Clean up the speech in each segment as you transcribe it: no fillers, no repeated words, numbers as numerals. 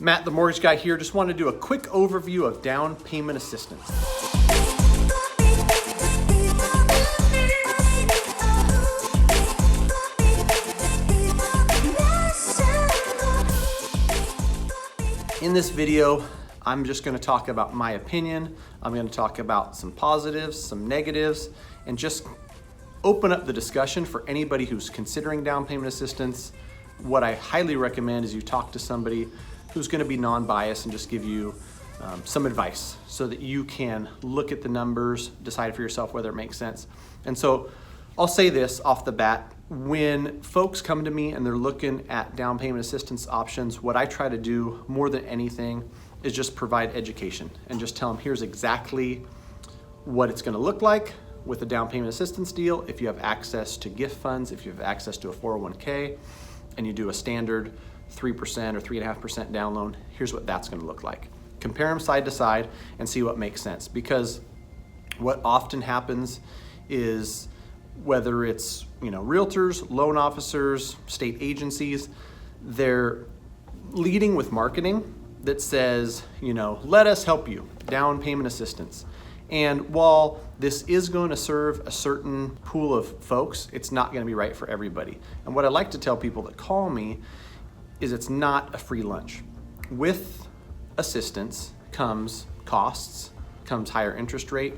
Matt, the mortgage guy here, just want to do a quick overview of down payment assistance. In this video, I'm just going to talk about my opinion. I'm going to talk about some positives, some negatives, and just open up the discussion for anybody who's considering down payment assistance. What I highly recommend is you talk to somebody who's going to be non-biased and just give you some advice so that you can look at the numbers, decide for yourself whether it makes sense. And so I'll say this off the bat. When folks come to me and they're looking at down payment assistance options, what I try to do more than anything is just provide education and just tell them here's exactly what it's going to look like with a down payment assistance deal. If you have access to gift funds, if you have access to a 401k, and you do a standard 3% or 3.5% down loan, here's what that's going to look like. Compare them side to side and see what makes sense. Because what often happens is whether it's realtors, loan officers, state agencies, they're leading with marketing that says, let us help you, down payment assistance. And while this is going to serve a certain pool of folks, it's not going to be right for everybody. And what I like to tell people that call me is it's not a free lunch. With assistance comes costs, comes higher interest rate,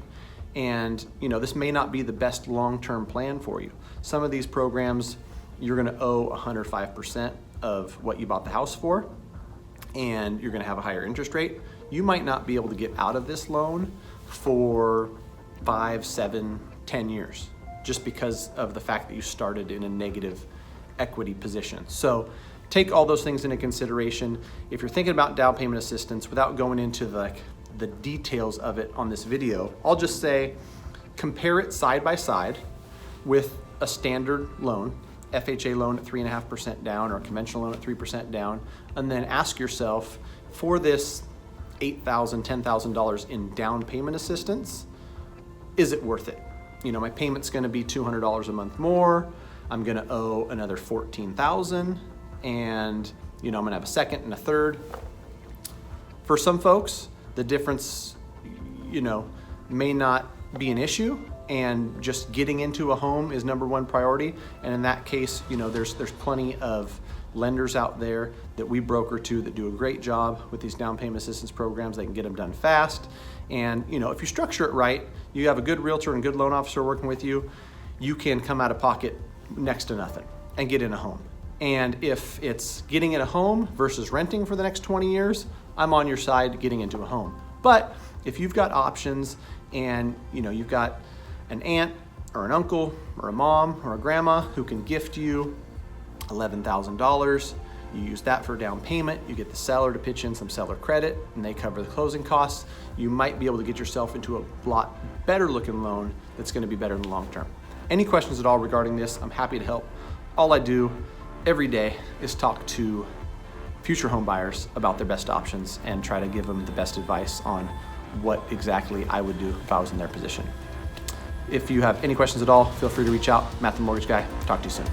and this may not be the best long-term plan for you. Some of these programs, you're going to owe 105% of what you bought the house for, and you're going to have a higher interest rate. You might not be able to get out of this loan for 5, 7, 10 years, just because of the fact that you started in a negative equity position. So take all those things into consideration. If you're thinking about down payment assistance, without going into the details of it on this video, I'll just say compare it side by side with a standard loan, FHA loan at 3.5% down or a conventional loan at 3% down, and then ask yourself, for this $8,000, $10,000 in down payment assistance, is it worth it? My payment's going to be $200 a month more. I'm going to owe another $14,000, and I'm going to have a second and a third. For some folks, the difference, may not be an issue, and just getting into a home is number one priority. And in that case, there's plenty of lenders out there that we broker to that do a great job with these down payment assistance programs. They can get them done fast. And if you structure it right, you have a good realtor and good loan officer working with you, you can come out of pocket next to nothing and get in a home. And if it's getting in a home versus renting for the next 20 years, I'm on your side getting into a home. But if you've got options and you've got an aunt or an uncle or a mom or a grandma who can gift you $11,000, you use that for down payment, you get the seller to pitch in some seller credit, and they cover the closing costs, you might be able to get yourself into a lot better looking loan that's going to be better in the long term. Any questions at all regarding this, I'm happy to help. All I do every day is talk to future home buyers about their best options and try to give them the best advice on what exactly I would do if I was in their position. If you have any questions at all, feel free to reach out. Matt the Mortgage Guy. Talk to you soon.